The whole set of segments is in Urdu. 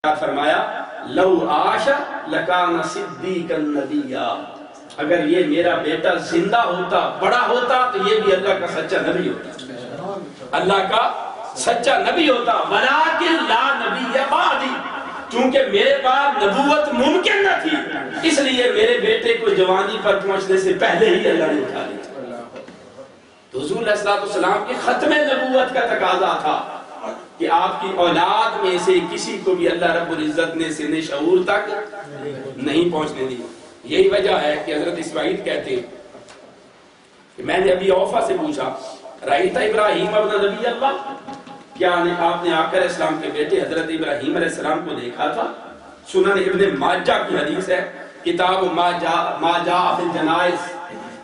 فرمایا لو عاشا لکان صدیقا نبیا، اگر یہ میرا بیٹا زندہ ہوتا بڑا ہوتا تو یہ بھی اللہ کا سچا نبی ہوتا، اللہ کا سچا نبی ہوتا۔ ولیکن لا نبی بعدی، چونکہ میرے بعد نبوت ممکن نہ تھی، اس لیے میرے بیٹے کو جوانی پر پہنچنے سے پہلے ہی اللہ نے اٹھا لیا۔ تو حضور علیہ السلام کی ختم نبوت کا تقاضا تھا کہ آپ کی اولاد میں سے کسی کو بھی اللہ رب العزت نے سن شعور تک نہیں پہنچنے دی۔ یہی وجہ ہے کہ حضرت اسماعیل کہتے ہیں کہ میں نے ابھی اوفا سے پوچھا رأیت ابراہیم ابن نبی اللہ، کیا آپ نے آقا علیہ السلام کے بیٹے حضرت ابراہیم علیہ السلام کو دیکھا تھا؟ سنن ابن ماجہ کی حدیث ہے، کتاب ما جاء فی الجنائز،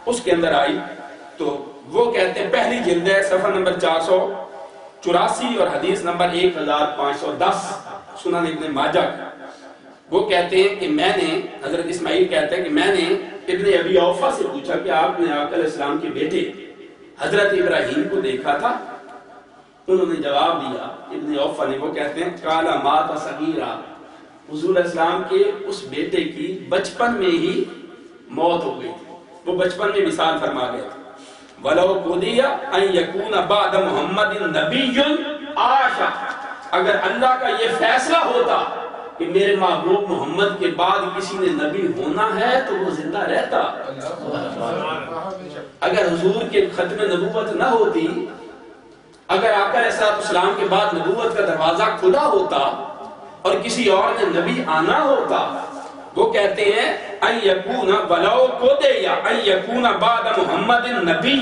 اس کے اندر آئی تو وہ کہتے ہیں پہلی جلد ہے، صفحہ نمبر 484 اور حدیث نمبر 1510 سنن ابن ماجہ کا۔ وہ کہتے ہیں کہ میں نے، حضرت اسماعیل کہتے ہیں کہ میں نے ابن ابی اوفا سے پوچھا کہ آپ نے آقا علیہ السلام کے بیٹے حضرت ابراہیم کو دیکھا تھا؟ انہوں نے جواب دیا، ابن اوفا نے، وہ کہتے ہیں قال مات صغیرا، حضور علیہ السلام کے اس بیٹے کی بچپن میں ہی موت ہو گئی تھی، وہ بچپن میں وصال فرما گئے تھے۔ وَلَوْ قُضِيَ أَن يَكُونَ بَعْدَ مُحَمَّدٍ نَبِيٌّ عَاشَ، اگر اللہ کا یہ فیصلہ ہوتا کہ میرے محبوب محمد کے بعد کسی نے نبی ہونا ہے تو وہ زندہ رہتا۔ اگر حضور کے ختم نبوت نہ ہوتی، اگر آقا علیہ السلام کے بعد نبوت کا دروازہ کھلا ہوتا اور کسی اور نے نبی آنا ہوتا، وہ کہتے ہیں ان یکون ولو قضی ان یکون بعد محمد نبی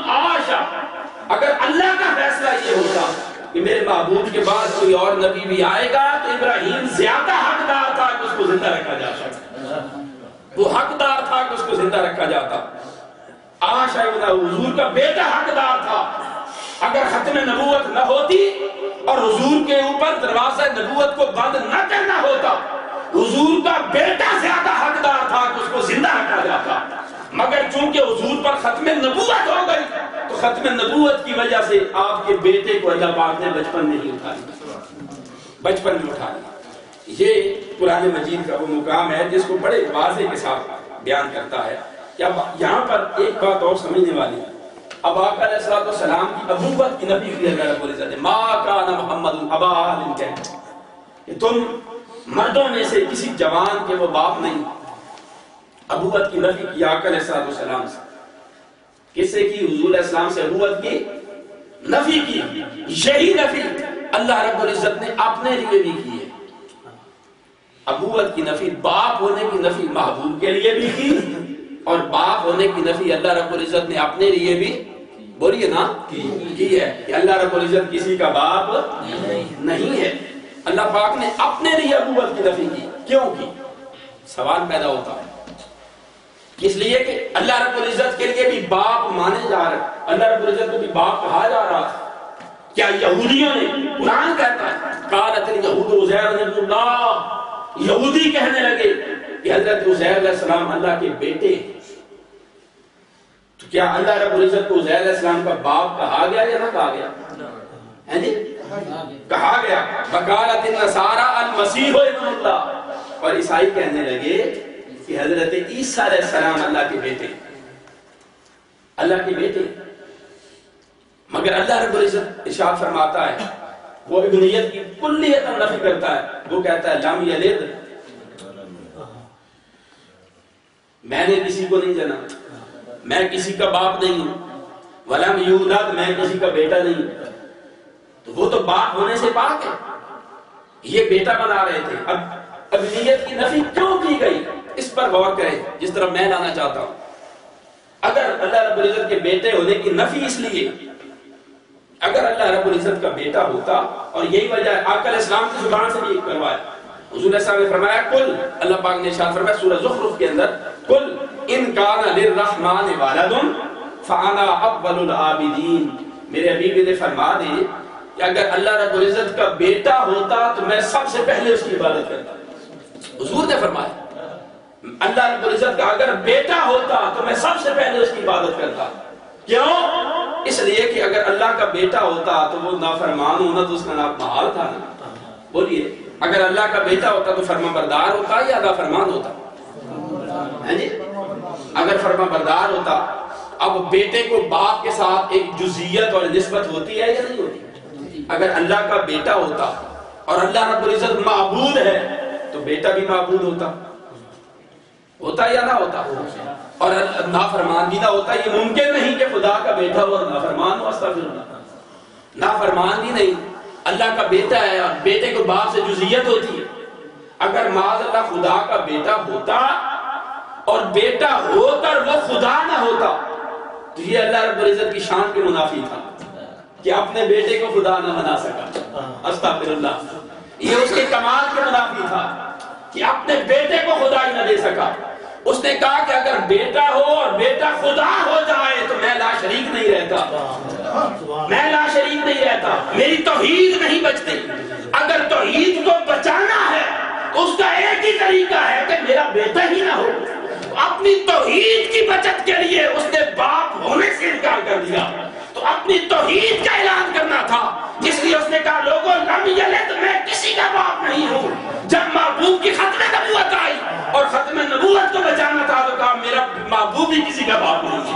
عاش، اگر اللہ کا فیصلہ یہ ہوتا کہ میرے محبوب کے بعد کوئی اور نبی بھی آئے گا تو ابراہیم زیادہ حقدار تھا کہ اس کو زندہ رکھا جاتا، وہ حقدار تھا کہ اس کو زندہ رکھا جاتا۔ عاش حضور کا بیٹا حقدار تھا، اگر ختم نبوت نہ ہوتی اور حضور کے اوپر دروازہ نبوت کو بند نہ کرنا ہوتا، حضور کا بیٹا زیادہ حقدار تھا کہ اس کو زندہ رکھا جاتا، مگر چونکہ حضور پر ختم نبوت ہو گئی تو ختم نبوت کی وجہ سے آپ کے بیٹے کو اللہ پاک نے بچپن میں ہی اٹھا لیا، بچپن میں اٹھا لیا۔ یہ قرآن مجید کا وہ مقام ہے جس کو بڑے واضح کے ساتھ بیان کرتا ہے۔ یہاں پر ایک بات اور سمجھنے والی ہے، اب آقا علیہ السلام کی ابوت کی نفی کی اللہ رب العزت نے، ما کان محمد ابا احد کہ تم مردوں میں سے کسی جوان کے وہ باپ نہیں۔ ابوت کی نفی کی آقا علیہ السلام سے، کس سے کی؟ حضور علیہ السلام سے ابوت کی نفی کی۔ یہی نفی اللہ رب العزت نے اپنے لیے بھی کی ہے۔ ابوت کی نفی، باپ ہونے کی نفی محبوب کے لیے بھی کی، اور باپ ہونے کی نفی اللہ رب العزت نے اپنے لیے بھی، بولیے نا، کی ہے کہ اللہ رب العزت کسی کا باپ نہیں ہے۔ اللہ پاک نے اپنے لیے ابوت کی نفی کی، کیوں کی؟ سوال پیدا ہوتا ہے، اس لیے کہ اللہ رب العزت کے لیے بھی باپ مانے جا رہے، اللہ رب العزت کو بھی باپ کہا جا رہا تھا۔ کیا یہودیوں نے، قرآن کہتا ہے قالت الیہود عزیر ابن اللہ، یہودی کہنے لگے کہ حضرت عزیر علیہ السلام اللہ کے بیٹے ہیں، تو کیا اللہ رب العزت کو عزیر علیہ السلام کا باپ کہا گیا یا نہ کہا گیا؟ ہے جی کہا گیا۔ وقالت النصارى المسیح ابن اللہ، اور عیسائی کہنے لگے کہ حضرت عیسیٰ علیہ السلام اللہ کے بیٹے، اللہ کے بیٹے، مگر اللہ رب العزت ارشاد فرماتا ہے، وہ ابنیت کی کلیت نفی کرتا ہے، وہ کہتا ہے لم یلد، میں نے کسی کو نہیں جنا، میں کسی کا باپ نہیں ہوں، ولم یولد، میں کسی کا بیٹا نہیں ہوں، تو وہ تو باپ ہونے سے پاک ہے، یہ بیٹا بنا رہے تھے۔ اب ابنیت کی نفی کیوں کی گئی اس پر غور کریں، جس طرح میں لانا چاہتا ہوں۔ اگر اللہ رب العزت کے بیٹے ہونے کی نفی اس لیے، اگر اللہ رب العزت کا بیٹا ہوتا، اور یہی وجہ ہے آقا علیہ السلام کی زبان سے بھی کروایا، حضور علیہ السلام نے فرمایا کل، اللہ پاک نے ارشاد فرمایا سورہ زخرف کے اندر، کل ان کان للرحمن ولد فانا اول العابدین، میرے حبیب نے فرما دی کہ اگر اللہ رب العزت کا بیٹا ہوتا تو میں سب سے پہلے اس کی عبادت کرتا۔ حضور نے فرمایا اللہ رب العزت کا اگر بیٹا ہوتا تو میں سب سے پہلے اس کی عبادت کرتا۔ کیوں؟ اس لیے کہ اگر اللہ کا بیٹا ہوتا تو وہ نافرمان ہونا تو اس کا نام محال تھا نا، بولیے اگر اللہ کا بیٹا ہوتا تو فرما بردار ہوتا یا نافرمان ہوتا؟ جی اگر فرما بردار ہوتا، اب بیٹے کو باپ کے ساتھ ایک جزئیت اور نسبت ہوتی ہے یا نہیں ہوتی؟ اگر اللہ کا بیٹا ہوتا اور اللہ رب العزت معبود ہے تو بیٹا بھی معبود ہوتا یا نہ ہوتا؟ اور نافرمان بھی نہ ہوتا۔ یہ ممکن نہیں کہ خدا کا بیٹا ہو اور نافرمان ہو، استغفر اللہ، نافرمان بھی نہیں، اللہ کا بیٹا ہے اور بیٹے کو باپ سے جزئیت ہوتی ہے۔ اگر معاذ اللہ خدا کا بیٹا ہوتا اور بیٹا ہو کر وہ خدا نہ ہوتا تو یہ اللہ رب العزت کی شان کے منافی تھا کہ اپنے بیٹے کو خدا نہ بنا سکا، استغفر اللہ، یہ اس کے کمال کے منافی تھا کہ اپنے بیٹے کو خدا ہی نہ دے سکا۔ اس نے کہا کہ اگر بیٹا ہو اور بیٹا خدا ہو جائے تو میں لا شریک نہیں رہتا، میں لا شریک نہیں رہتا، میری توحید نہیں بچتی۔ اگر توحید کو بچانا ہے تو اس کا ایک ہی طریقہ ہے کہ میرا بیٹا ہی نہ ہو۔ اپنی توحید کی بچت کے لیے اس نے باپ ہونے سے انکار کر دیا، تو اپنی توحید کا اعلان کرنا تھا، اس لیے اس نے کہا لوگوں لم یلد، میں کسی کا باپ نہیں ہوں۔ جب محبوب کی ختم نبوت آئی اور ختم نبوت کو بچانا تھا تو کہا میرا محبوب بھی کسی کا باپ نہیں ہے۔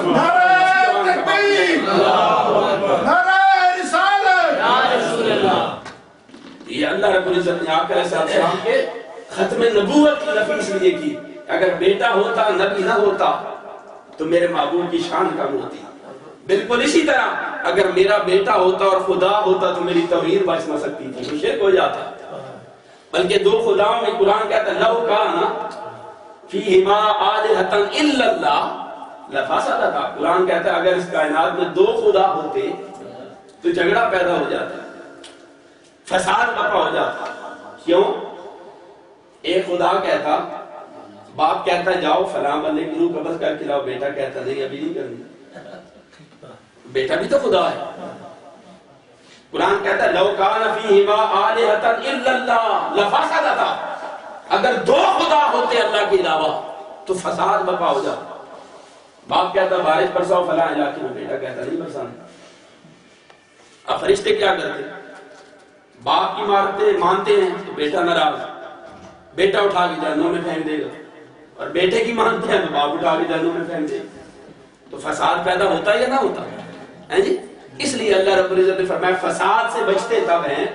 نعرہ تکبیر، نعرہ رسالت، یا رسول اللہ۔ یہ اللہ رب العزت نے آقا علیہ السلام کے ختم نبوت کی نفی اس لیے کی، اگر بیٹا ہوتا نبی نہ ہوتا تو میرے محبوب کی شان کم ہوتی۔ بالکل اسی طرح اگر میرا بیٹا ہوتا اور خدا ہوتا تو میری توحید بچ نہ سکتی تھی، تو شرک ہو جاتا۔ بلکہ دو خداؤں میں قرآن کہتا ہے لو کان فیہما آلہۃ الا اللہ لفسدتا، قرآن کہتا ہے اگر اس کائنات میں دو خدا ہوتے تو جھگڑا پیدا ہو جاتا، فساد برپا ہو جاتا۔ کیوں؟ ایک خدا کہتا، باپ کہتا جاؤ فلاں بندے کی روح قبض کر کے لاؤ، بیٹا کہتا نہیں ابھی نہیں کرنی، بیٹا بھی تو خدا ہے۔ قرآن کہتا ہے لو کان فیہما آلہۃ الا اللہ لفسدتا، اگر دو خدا ہوتے اللہ کے علاوہ تو فساد برپا ہو جاتا۔ باپ کہتا بارش برساؤ فلاں علاقے میں، بیٹا کہتا نہیں برسانا۔ اب فرشتے کیا کرتے؟ باپ کی مانتے ہیں تو بیٹا ناراض، بیٹا اٹھا کے جہنم میں پھینک دے گا، اور بیٹے کی مانتے ہیں تو باپ اٹھا کے جہنم میں پھینک دے گا۔ تو فساد پیدا ہوتا ہے یا نہ ہوتا ہے جی؟ اس لیے اللہ رب العزت نے فرمایا فساد سے بچتے تب ہیں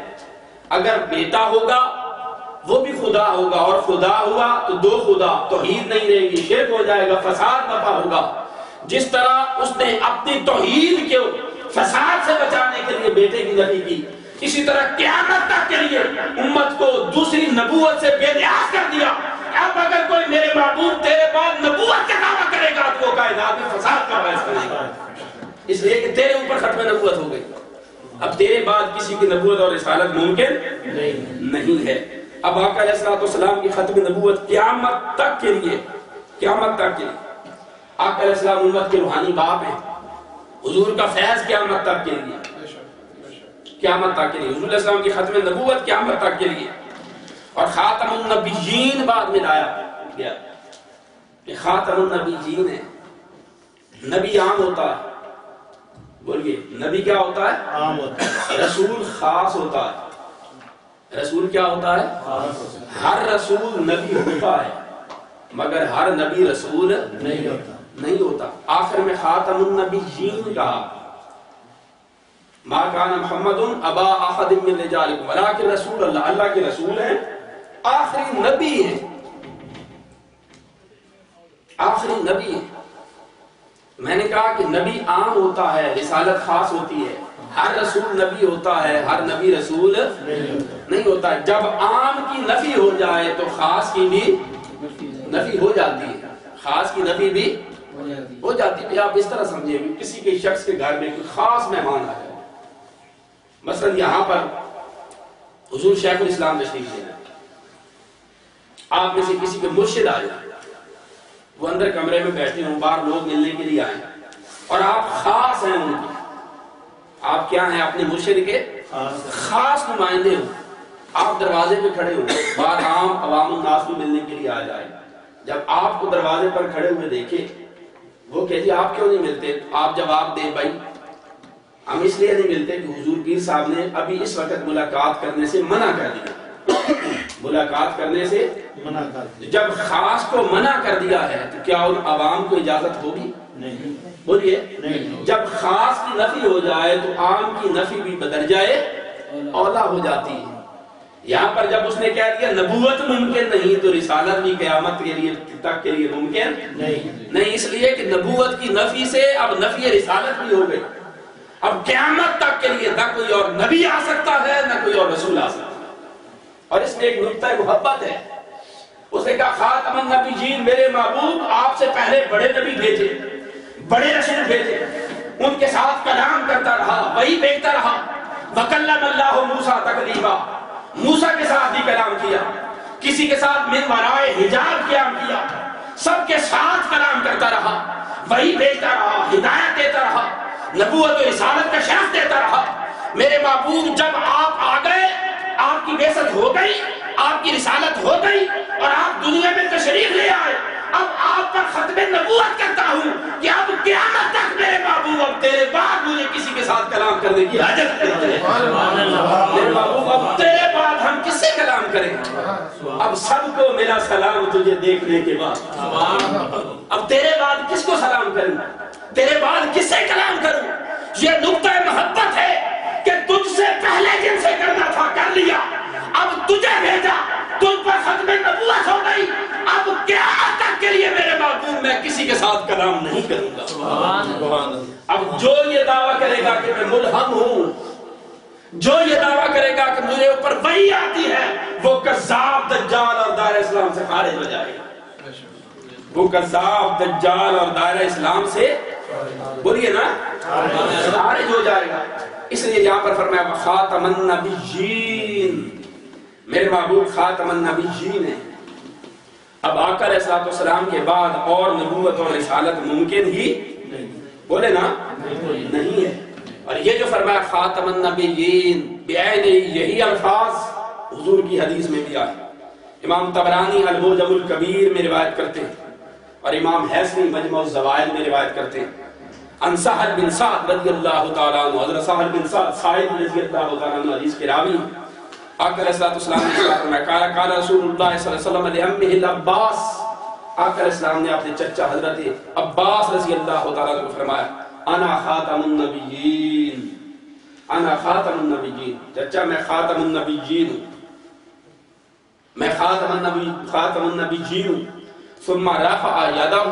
اگر بیٹا ہوگا وہ بھی خدا ہوگا، اور خدا ہوا تو دو خدا، توحید نہیں رہے گی، شرک ہو جائے گا، فساد برپا ہوگا۔ جس طرح اس نے اپنی توحید کو فساد سے بچانے کے لیے بیٹے کی نفی کی، اسی طرح قیامت تک کے لیے امت کو دوسری نبوت سے بے نیاز کر دیا۔ اب اگر کوئی میرے محبوب تیرے بعد نبوت کا دعویٰ کرے گا تو وہ کائنات میں فساد کا باعث کرے گا، اس لیے کہ تیرے اوپر ختم نبوت ہو گئی۔ اب تیرے بعد کسی کی نبوت اور رسالت ممکن نہیں ہے۔ اب آقا علیہ السلام کی ختم نبوت قیامت تک کے لیے، قیامت تک کے لیے آقا علیہ السلام امت کے روحانی باپ ہیں۔ حضور کا فیض قیامت تک کے لیے، قیامت تک کے لیے حضور علیہ السلام کی ختم نبوت قیامت تک کے لیے۔ اور خاتم النبیین بعد میں لایا گیا کہ خاتم النبیین ہے۔ نبی عام ہوتا ہے، بولیے نبی کیا ہوتا ہے؟ عام ہوتا ہے۔ رسول خاص ہوتا ہے۔ رسول کیا ہوتا ہے؟ ہر رسول نبی ہوتا ہے مگر ہر نبی رسول نہیں ہوتا۔ آخر میں خاتم النبیین کہا ما کان محمد ابا احد من رجالکم ولکن رسول اللہ، اللہ کے رسول ہیں، آخری نبی ہیں، آخری نبی ہیں۔ میں نے کہا کہ نبی عام ہوتا ہے، رسالت خاص ہوتی ہے، ہر رسول نبی ہوتا ہے، ہر نبی رسول نہیں ہوتا ہے۔ جب عام کی نفی ہو جائے تو خاص کی بھی نفی ہو جاتی ہے، خاص کی نفی بھی ہو جاتی ہے۔ آپ اس طرح سمجھیں کہ کسی کے شخص کے گھر میں کوئی خاص مہمان آ جائے، مثلا یہاں پر حضور شیخ الاسلام تشریف لے آئے، آپ میں سے کسی کے مرشد آ جائے، وہ اندر کمرے میں بیٹھے ہوں، باہر لوگ ملنے کے لیے آئے اور آپ خاص ہیں ان کے، آپ کیا ہیں اپنے مرشد کے خاص نمائندے ہوں، آپ دروازے پہ کھڑے ہوں، باہر عام عوام الناس کو ملنے کے لیے آ جائے، جب آپ کو دروازے پر کھڑے ہوئے دیکھے، وہ کہے جی آپ کیوں نہیں ملتے؟ آپ جواب دیں بھائی ہم اس لیے نہیں ملتے کہ حضور پیر صاحب نے ابھی اس وقت ملاقات کرنے سے منع کر دیا، ملاقات کرنے سے منع کر دیا، جب خاص کو منع کر دیا ہے تو کیا ان عوام کو اجازت ہوگی؟ نہیں بولیے، نہیں، جب خاص کی نفی ہو جائے تو عام کی نفی بھی بدل جائے اولا ہو جاتی ہے۔ یہاں پر جب اس نے کہہ دیا نبوت ممکن نہیں تو رسالت بھی قیامت کے لیے تک کے لیے ممکن نہیں، اس لیے کہ نبوت کی نفی سے اب نفی رسالت بھی ہو گئی۔ اب قیامت تک کے لیے نہ کوئی اور نبی آ سکتا ہے نہ کوئی اور رسول آ سکتا ہے۔ اور اس میں ایک نقطہ محبت ہے، اس نے کہا خاتم النبیین، میرے محبوب آپ سے پہلے بڑے نبی بھیجے، بڑے رسول بھیجے، ان کے ساتھ کلام کرتا رہا، وہی بھیجتا رہا۔ وَكَلَّمَ اللَّهُ مُوسَىٰ تَكْلِيمًا، موسیٰ کے ساتھ بھی کلام کیا، کسی کے ساتھ من ورائے حجاب قیام کیا، سب کے ساتھ کلام کرتا رہا، وہی بھیجتا رہا، ہدایت دیتا رہا، نبوت و رسالت کا شرف دیتا رہا۔ میرے محبوب جب آپ آ گئے، آپ کی بعثت ہو گئی، آپ کی رسالت ہو گئی اور آپ دنیا میں تشریف لے آئے، اب آپ پر ختم نبوت کرتا ہوں کہ اب قیامت تک میرے محبوب اب تیرے بعد مجھے کسی کے ساتھ کلام کرنے کی حاجت نہیں ہے۔ میرے محبوب اب تیرے بعد ہم کس سے کلام کریں؟ اب سب کو میرا سلام تجھے دیکھنے کے بعد، اب تیرے بعد کس کو سلام کروں؟ تیرے بعد کس سے کلام کروں؟ یہ نقطہ محبت ہے کہ تجھ سے پہلے جن سے کرنا تھا کر لیا، اب تجھے بھیجا، تجھ پر ختم نبوت ہو گئی، اب قیامت تک کے لیے میرے محبوب میں کسی کے ساتھ کلام نہیں کروں گا۔ اب جو یہ دعویٰ کرے گا کہ میں ملہم ہوں، جو یہ دعویٰ کرے گا کہ مجھے اوپر وحی آتی ہے، وہ کذاب دجال اور دائرہ اسلام سے خارج ہو جائے گا۔ وہ کذاب دجال اور دائرہ اسلام سے بولیے نا خارج ہو جائے گا۔ اس لیے یہاں پر فرمایا خاتم النبیین، میرے محبوب خاتم النبیین ہے۔ اب آقا علیہ الصلوۃ والسلام کے بعد اور نبوت اور رسالت ممکن ہی بولے نا نہیں ہے۔ اور یہ جو فرمایا خاتم النبیین بعین، یہی الفاظ حضور کی حدیث میں بھی آئے۔ امام طبرانی المعجم الکبیر میں روایت کرتے ہیں اور امام حیثمی مجمع الزوائد میں روایت کرتے ہیں ان سہل بن سعد رضی اللہ تعالیٰ عنہ، حضرت سہل بن سعد سعید رضی اللہ تعالیٰ عنہ حدیث کے راوی، آقا علیہ الصلوۃ والسلام نے فرمایا قال رسول اللہ صلی اللہ علیہ وسلم لعمہ العباس، آقا علیہ السلام نے اپنے چچا حضرت عباس رضی اللہ تعالیٰ عنہ کو فرمایا انا خاتم النبیین، انا خاتم النبیین، چچا میں خاتم النبیین ہوں، میں خاتم النبیین ہوں۔ ثم رفع یدہ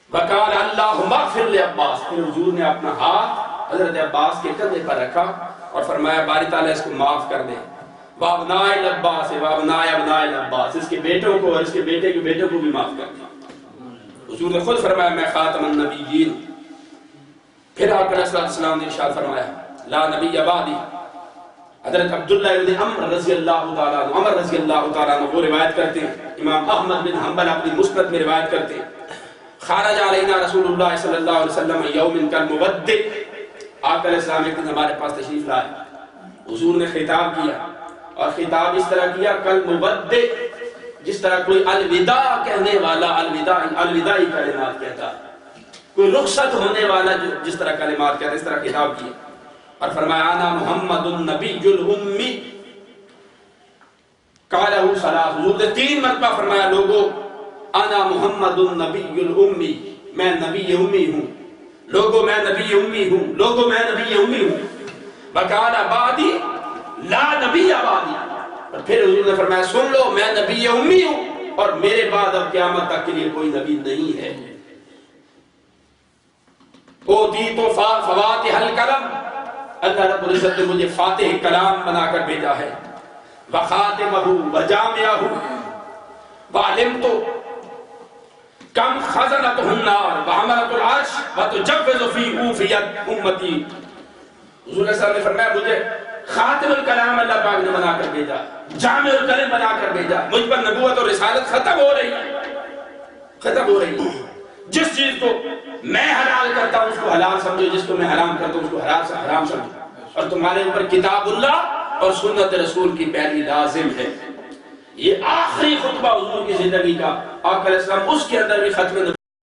وقال اللہم اغفر لعباس، پھر حضور نے اپنا ہاتھ حضرت عباس کے کندھے پر رکھا اور فرمایا باری تعالیٰ اس کو معاف کر دے۔ وابناء العباس وابناء ابناء العباس، اس کے بیٹوں کو اور اس کے بیٹے کے بیٹوں کو بھی معاف کر دے۔ حضور نے خود فرمایا میں خاتم النبیین۔ پھر آقا علیہ السلام نے ارشاد فرمایا لا نبی بعدی۔ حضرت عبداللہ بن عمر رضی اللہ تعالیٰ عنہ وہ روایت کرتے ہیں، امام احمد بن حنبل اپنی مسند میں روایت کرتے ہیں خارج علینا رسول اللہ صلی اللہ علیہ وسلم یوم کالمودع، آقا علیہ السلام ایک دن ہمارے پاس تشریف لائے، حضور نے خطاب کیا اور خطاب اس طرح کیا کالمودع، جس طرح کوئی الوداع کہنے والا الوداعی کلمات کہتا ہے، کوئی رخصت ہونے والا جس طرح کلمات کہتا ہے، اس طرح خطاب کیا اور فرمایا انا محمد النبی الامی، قالہ ثلاث، حضور نے 3 مرتبہ فرمایا لوگو انا محمد النبی الامی، میں نبی امی ہوں، لوگو میں نبی امی ہوں، لوگو میں نبی امی ہوں۔ وقال بعدی لا نبی بعدی، اور پھر حضور نے فرمایا سن لو میں نبی امی ہوں اور میرے بعد اب قیامت تک کے لیے کوئی نبی نہیں ہے۔ اوتیت فواتح الکلم، اللہ رب العزت نے مجھے فاتح کلام بنا کر بھیجا ہے، وخاتمہ وجامعہ، وعلمت کم خزنتہ النار وحملت العرش وتجوز فی اوفیت امتی۔ حضور صلی اللہ علیہ وسلم نے فرمایا مجھے خاتم الکلام اللہ پاک نے بنا کر بھیجا، جامع الکلم بنا کر بھیجا، مجھ پر نبوت اور رسالت ختم ہو رہی ہے۔ جس چیز کو میں حلال کرتا ہوں اس کو حلال سمجھو، جس کو میں حرام کرتا ہوں اس کو حرام سمجھو، اور تمہارے اوپر کتاب اللہ اور سنت رسول کی پیروی لازم ہے۔ یہ آخری خطبہ حضور کی زندگی کا، آقا علیہ السلام اس کے اندر بھی ختم